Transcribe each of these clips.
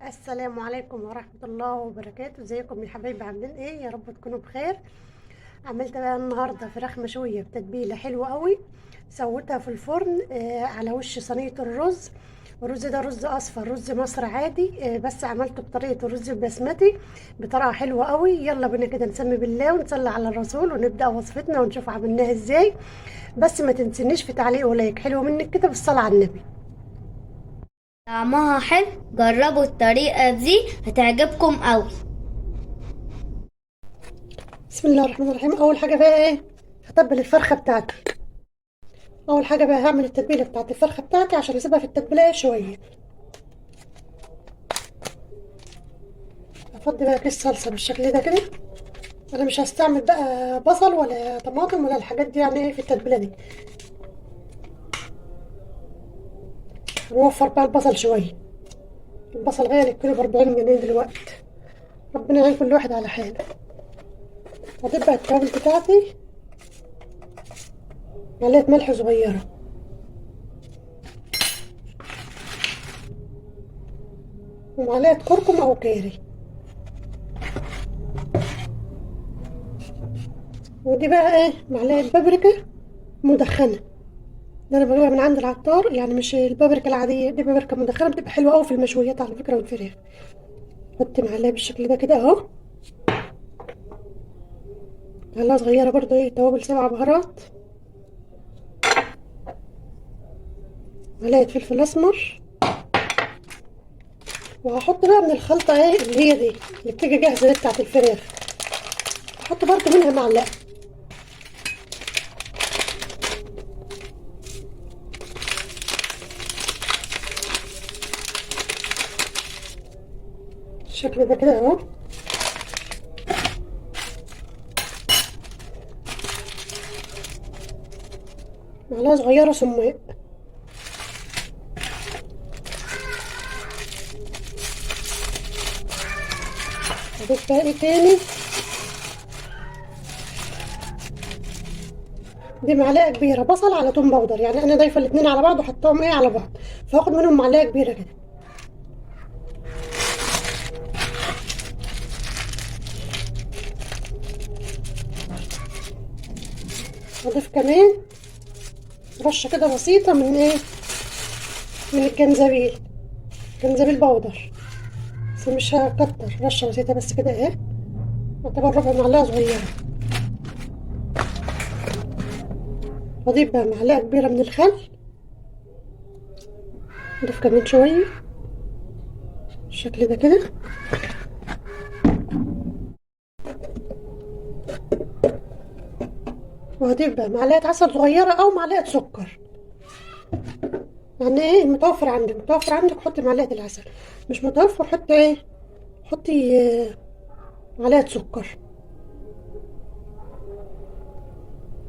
السلام عليكم ورحمة الله وبركاته. ازيكم يا حبايبي؟ عاملين ايه؟ يا رب تكونوا بخير. عملت بقى النهاردة فراخ مشوية بتتبيلة حلوة قوي. سويتها في الفرن على وش صينية الرز. الرز ده رز اصفر، رز مصر عادي، بس عملته بطريقة الرز البسمتي بطريقة حلوة قوي. يلا بينا كده نسمي بالله ونصلي على الرسول ونبدأ وصفتنا ونشوف عملناها ازاي. بس ما تنسنيش في تعليق ولايك حلو منك كده بالصلاة على النبي. طعمها حلو. جربوا الطريقة دي هتعجبكم قوي. بسم الله الرحمن الرحيم. اول حاجة بقى ايه؟ هتبل الفرخة بتاعتي. اول حاجه بقى هعمل التتبيله بتاعت الفرخه بتاعتي عشان اسيبها في التتبيله شويه. افضي بقى كيس صلصه بالشكل ده كده. انا مش هستعمل بقى بصل ولا طماطم ولا الحاجات دي، يعني ايه في التتبيله دي. نوفر بقى البصل شويه. البصل غالي الكيلو ب40 جنيه دلوقتي. ربنا يعين كل واحد على حاله. هتبقى التوابل بتاعتي معلقه ملح صغيره، ومعلقه كركم او كاري. ودي بقى ايه؟ معلقه بابريكا مدخنه. ده انا بجيبها من عند العطار، يعني مش البابريكا العاديه، دي بابريكا مدخنه بتبقى حلوه قوي في المشويات على فكره والفراخ. حط معلقه بالشكل ده كده اهو. معلقه صغيره برضو ايه توابل 7 بهارات. معلقه فلفل اسمر. وهحط بقى من الخلطه ايه اللي هي دي اللي بتيجي جاهزه دي بتاعت الفراخ. هحط برضو منها معلقه. بالشكل ده كده اهو. معلقه صغيره سماق. اضيف بقى ايه تاني؟ دي معلقه كبيره بصل على توم باودر، يعني انا ضايفه الاتنين على بعض وحطاهم ايه على بعض. فاخد منهم معلقه كبيره كده. اضيف كمان رشه كده بسيطه من ايه؟ من الجنزبيل. جنزبيل باودر. بس مش هكتر، رشه بسيطه بس كده ايه. يعتبر ربع معلقه صغيره. واضيف بقى معلقه كبيره من الخل. اضيف كمان شويه بالشكل ده كده. وهضيف بقى معلقه عسل صغيره او معلقه سكر. يعني ايه المتوفر عندك؟ متوفر عندك حطي معلقه العسل، مش متوفر حطي ايه؟ حطي معلقه سكر.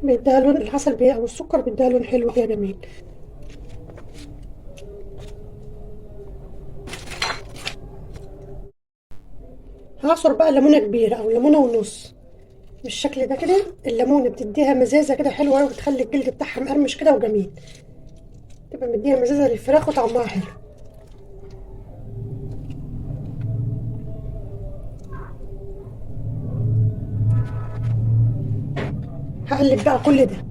بيديها لون العسل او السكر، بيديها لون حلو كده جميل. هعصر بقى ليمونه كبيره او ليمونه ونص بالشكل ده كده. الليمونه بتديها مزازه كده حلوه قوي، بتخلي الجلد بتاعها مقرمش كده وجميل. تبقى مديها مزازه للفراخ وطعمها حلو. هقلب بقى كل ده.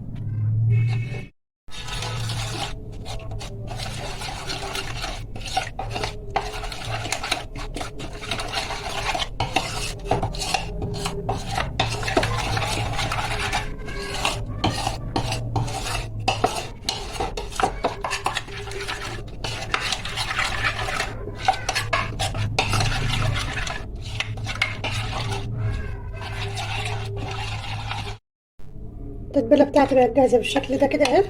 التتبيله بتاعتي بقت جاهزه بالشكل ده كده اهي.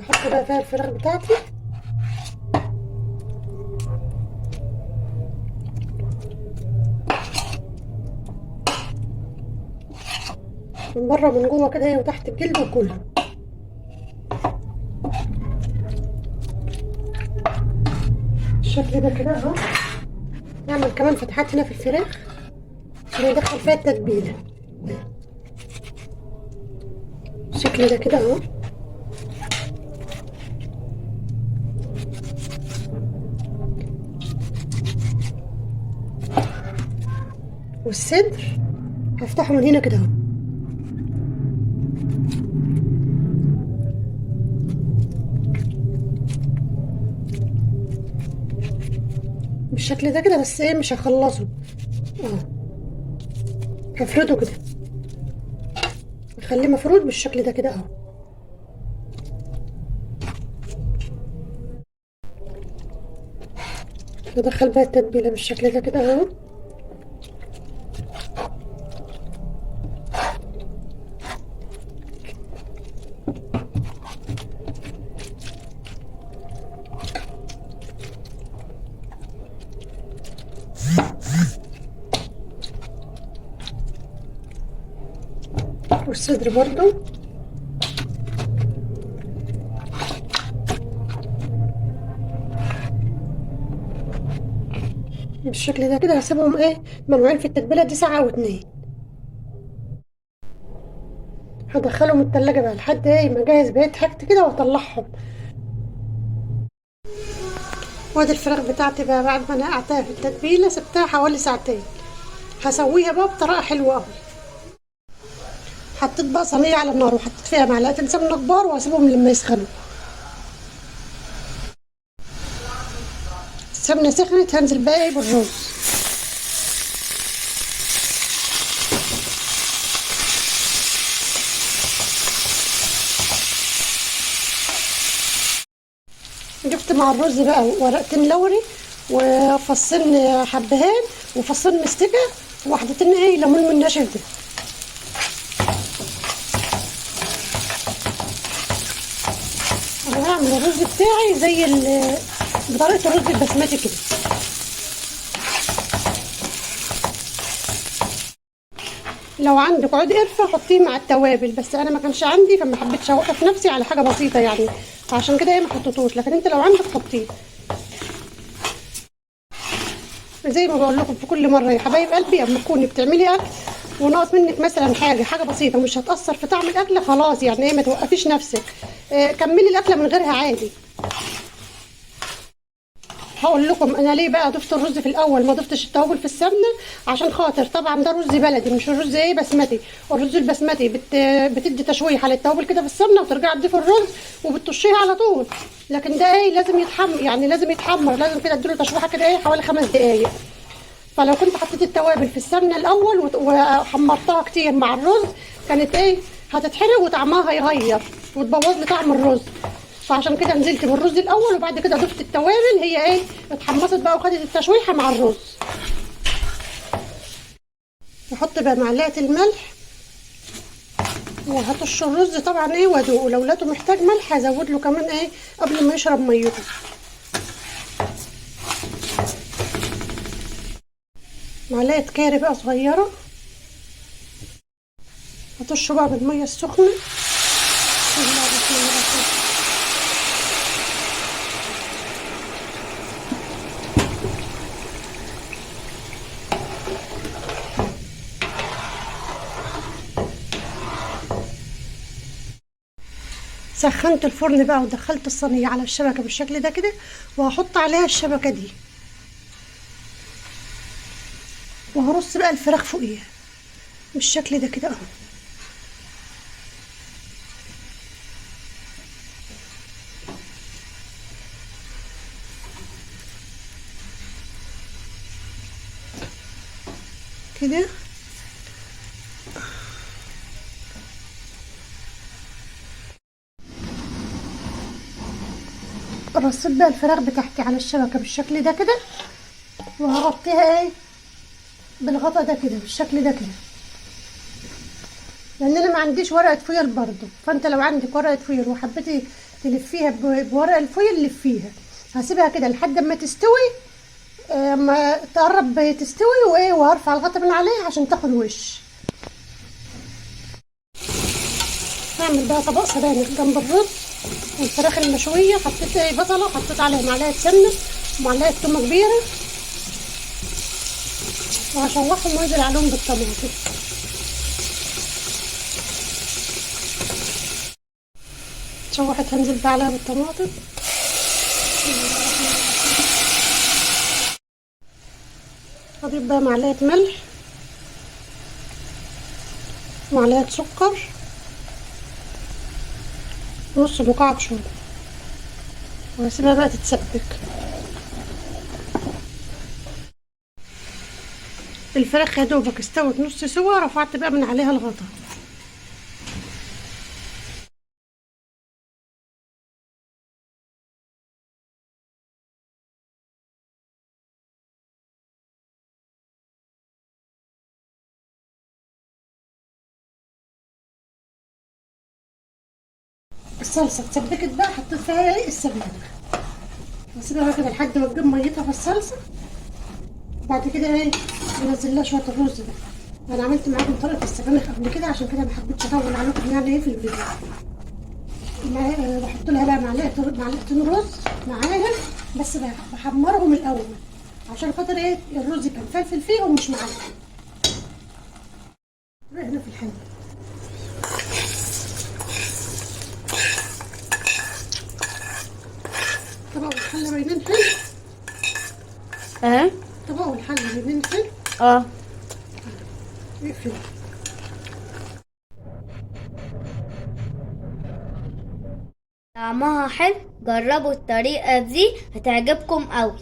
احط بقى فيها الفراخ بتاعتي. من بره من جوه كده اهي، وتحت الجلد وكله. بالشكل ده كده اهو. نعمل كمان فتحات هنا في الفراخ عشان ندخل فيها التتبيله. بالشكل ده كده اهو. والصدر هفتحه من هنا كده اهو. بالشكل ده كده، بس ايه مش هخلصه، اه هفرده كده، اخليه مفرود بالشكل ده كده اهو. ادخل بقى التتبيله بالشكل ده كده اهو. والصدر برضو بالشكل ده كده. هسيبهم ايه منوعين في التتبيله دي ساعه او اتنين. هدخلهم التلاجة بقى لحد ايه ما اجهز بقية حاجتي كده واطلعهم. وادي الفراخ بتاعتي بقى بعد ما نقعتها في التتبيله سبتها حوالي ساعتين. هسويها بقى بطريقه حلوه قوي. حطيت بقى صينيه على النار وحطيت فيها معلقتين سمنه كبار وهسيبهم لما يسخنوا. السمنه سخنت هنزل بقى ايه بالرز. جبت مع الرز بقى ورقتين لوري وفصين حبهان وفصين مستكه وواحدتين ايه ليمون من الناشف ده. انا هعمل الرز بتاعي زي بطريقه الرز البسمتي كده. لو عندك عود قرفه حطيه مع التوابل، بس انا ما كانش عندي فما حبيتش اوقف نفسي على حاجه بسيطه يعني، فعشان كده ايه ما حطيتوش، لكن انت لو عندك حطيه. زي ما بقول لكم في كل مره يا حبايب قلبي، اما تكوني بتعملي اكل وناقص منك مثلا حاجه بسيطه مش هتاثر في طعم الاكله، خلاص يعني ايه ما توقفيش نفسك، كملي الاكله من غيرها عادي. هقول لكم انا ليه بقى ضفت الرز في الاول ما ضفتش التوابل في السمنه. عشان خاطر طبعا ده رز بلدي مش الرز ايه بسمتي. الرز البسمتي بتدي تشويح على التوابل كده في السمنه وترجعي تضيفي الرز وبتطشيه على طول. لكن ده ايه لازم يتحمر، يعني لازم يتحمر، لازم كده اديله تشويحه كده ايه حوالي 5 دقايق. فلو كنت حطيت التوابل في السمنه الاول وحمرتها كتير مع الرز كانت ايه هتتحرق وطعمها هيغير وتبوظ لي طعم الرز. فعشان كده نزلت بالرز الاول وبعد كده ضفت التوابل، هي ايه اتحمصت بقى وخدت التشويحه مع الرز. نحط بقى معلقه الملح وهطش الرز طبعا ايه وادوقه، لو لقيته محتاج ملح هزود له كمان ايه قبل ما يشرب ميته. معلقه كاري بقى صغيره هطشه بقى بالميه السخنه. سخنت الفرن بقى ودخلت الصينيه على الشبكه بالشكل ده كده، وهحط عليها الشبكه دي وهرص بقى الفراخ فوقيها بالشكل ده كده اهو. كده رصيت بقى الفراخ بتاعتي على الشبكه بالشكل ده كده، وهغطيها ايه بالغطا ده كده بالشكل ده كده، لان انا ما عنديش ورقه فويل برضو. فانت لو عندك ورقه فويل وحبيتي تلفيها بورق الفويل لفيها. هسيبها كده لحد ما تستوي، ما تقرب تستوي وايه وهرفع الغطا من عليها عشان تاخد وش. هعمل بقى طبق سبانخ جنب الرز والفراخ المشويه. حطيت ايه بصله، حطيت عليها معلقه سمنه ومعلقه تومه كبيره وهشوحهم وانزل عليهم بالطماطم. شوحت هنزل بقى عليها بالطماطم. هضيف بقى معلقه ملح معلقة سكر، نص مكعب شوربة، وهسيبها بقى تتسبك. الفراخ يا دوبك استوت نص سوا، رفعت بقى من عليها الغطا. الصلصة اتسبكت بقى، حطيت فيها ايه السبانخ، واسيبها بقى كده لحد ما تجيب ميتها في الصلصة. بعد كده ايه بنزل لها شوية الرز ده. انا عملت معاكم طريقة السبانخ قبل كده، عشان كده ما حبيتش اطول عليكم يعني ايه في الفيديو. بحط لها بقى معلقتين رز معاها، بس بحمرهم الاول عشان خاطر ايه الرز كان فلفل فيه ومش معلق. بقى هنا في الحله طبق الحله باينين حلو. اه طبق الحله باينين حلو. اه اقفل. طعمها حلو، جربوا الطريقة دي هتعجبكم قوي.